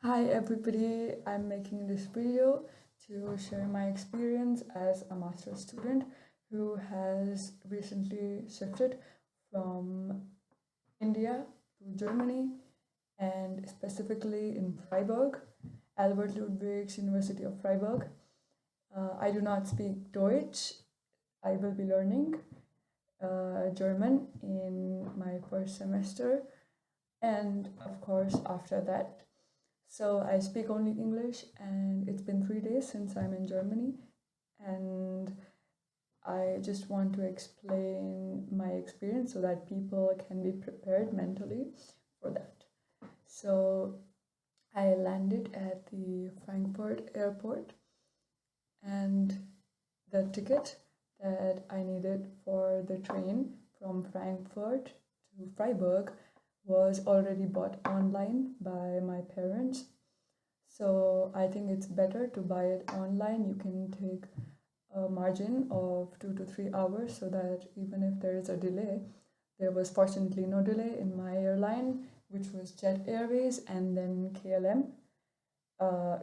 Hi everybody, I'm making this video to share my experience as a master's student who has recently shifted from India to Germany and specifically in Freiburg, Albert Ludwigs University of Freiburg. I do not speak Deutsch. I will be learning German in my first semester and of course after that. So I speak only English, and it's been 3 days since I'm in Germany, and I just want to explain my experience so that people can be prepared mentally for that. So I landed at the Frankfurt airport, and the ticket that I needed for the train from Frankfurt to Freiburg was already bought online by my parents. So I think it's better to buy it online. You can take a margin of 2 to 3 hours so that even if there is a delay, there was fortunately no delay in my airline, which was Jet Airways and then KLM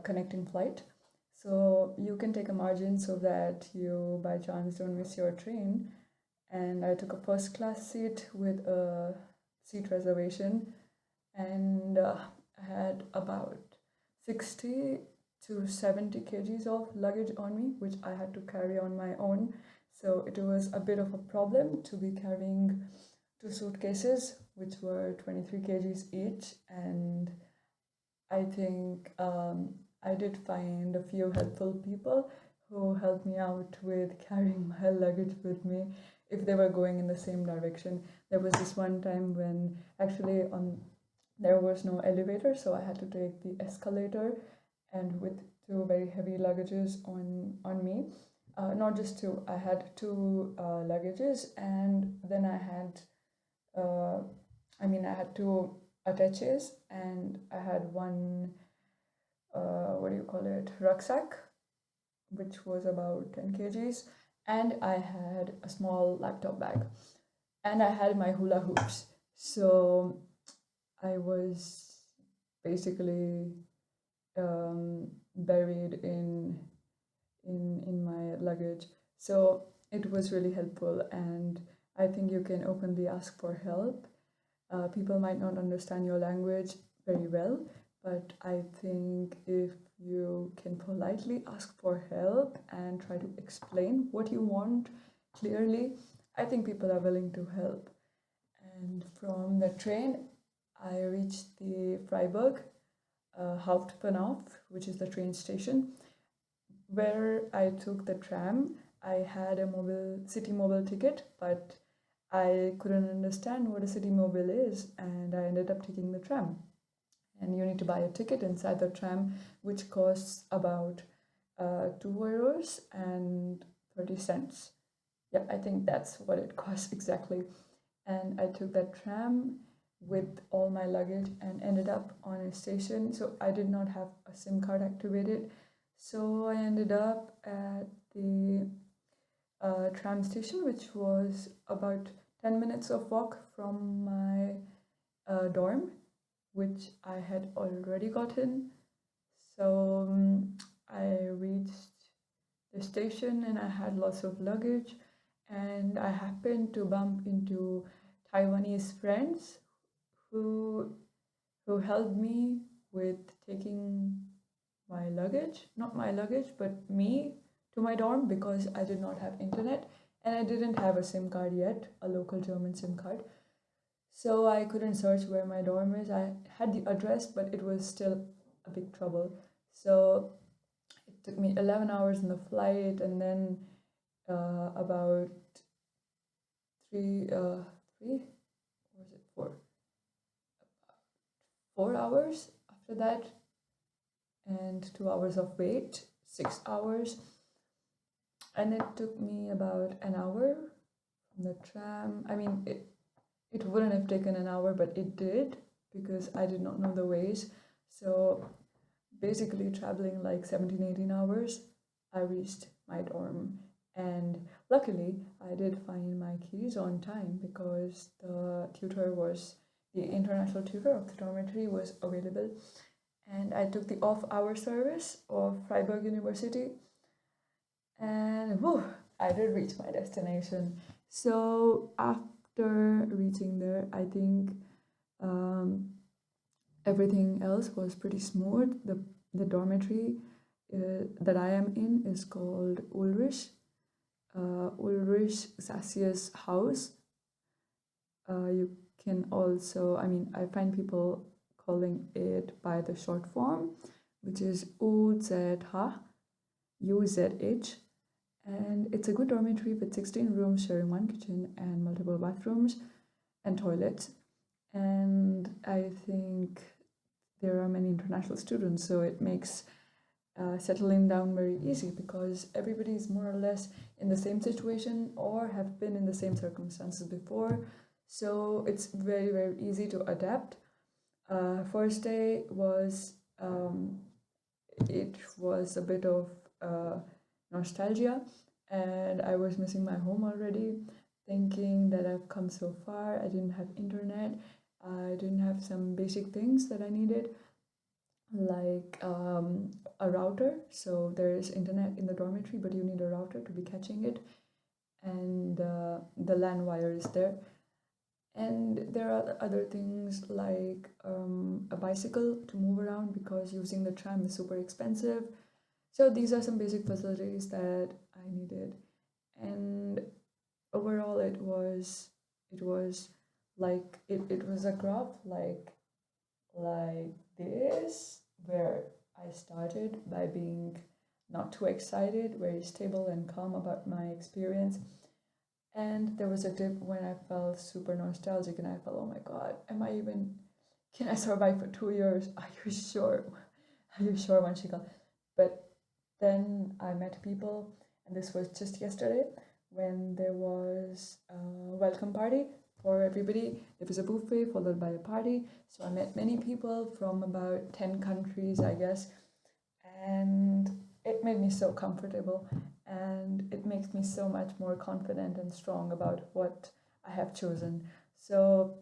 connecting flight. So you can take a margin so that you by chance don't miss your train. And I took a first class seat with a seat reservation, and I had about 60 to 70 kgs of luggage on me, which I had to carry on my own. So it was a bit of a problem to be carrying two suitcases, which were 23 kgs each. And I think I did find a few helpful people who helped me out with carrying my luggage with me if they were going in the same direction. There was this one time when actually there was no elevator, so I had to take the escalator, and with two very heavy luggages on me. Not just two, I had two luggages, and then uh, I had two attaches, and I had one, what do you call it, rucksack, which was about 10 kgs, and I had a small laptop bag, and I had my hula hoops. So I was basically buried in my luggage. So it was really helpful, and I think you can openly ask for help. People might not understand your language very well, but I think if you can politely ask for help and try to explain what you want clearly, I think people are willing to help. And from the train, I reached the Freiburg Hauptbahnhof, which is the train station, where I took the tram. I had a city mobile ticket, but I couldn't understand what a city mobile is, and I ended up taking the tram. And you need to buy a ticket inside the tram, which costs about €2 and 30 cents. Yeah, I think that's what it costs exactly. And I took that tram with all my luggage and ended up on a station. So I did not have a SIM card activated. So I ended up at the tram station, which was about 10 minutes of walk from my dorm, which I had already gotten. So I reached the station and I had lots of luggage, and I happened to bump into Taiwanese friends who helped me with taking my luggage, not my luggage, but me to my dorm because I did not have internet and I didn't have a SIM card yet, a local German SIM card. So I couldn't search where my dorm is. I had the address, but it was still a big trouble. So it took me 11 hours in the flight, and then about three, or was it 4 hours after that, and 2 hours of wait, 6 hours. And it took me about an hour from the tram. I mean, it wouldn't have taken an hour, but it did because I did not know the ways. So basically traveling like 17, 18 hours, I reached my dorm. And luckily, I did find my keys on time because the international tutor of the dormitory was available. and I took the off-hour service of Freiburg University, and whew, I did reach my destination. So after reaching there, I think everything else was pretty smooth. The dormitory that I am in is called Ulrich Sassius House. You can also, I mean, I find people calling it by the short form, which is UZH, and it's a good dormitory with 16 rooms sharing one kitchen and multiple bathrooms and toilets. And I think there are many international students, so it makes settling down very easy because everybody is more or less in the same situation or have been in the same circumstances before. So it's very, very easy to adapt. First day was, it was a bit of nostalgia, and I was missing my home already, thinking that I've come so far. I didn't have internet. I didn't have some basic things that I needed, like a router. So there's internet in the dormitory, but you need a router to be catching it, and the LAN wire is there. And there are other things like a bicycle to move around because using the tram is super expensive. So these are some basic facilities that I needed. And overall it was like it was a graph like this, where I started by being not too excited, very stable and calm about my experience. And there was a dip when I felt super nostalgic and I felt, oh my God, can I survive for 2 years? Are you sure? Are you sure, Manshika? But then I met people, and this was just yesterday when there was a welcome party for everybody. There was a buffet followed by a party. So I met many people from about 10 countries, I guess, and it made me so comfortable, and it makes me so much more confident and strong about what I have chosen. So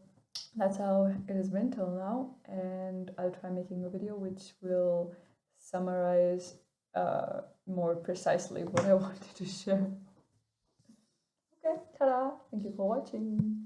that's how it has been till now, and I'll try making a video which will summarize more precisely what I wanted to share. Okay, ta-da! Thank you for watching.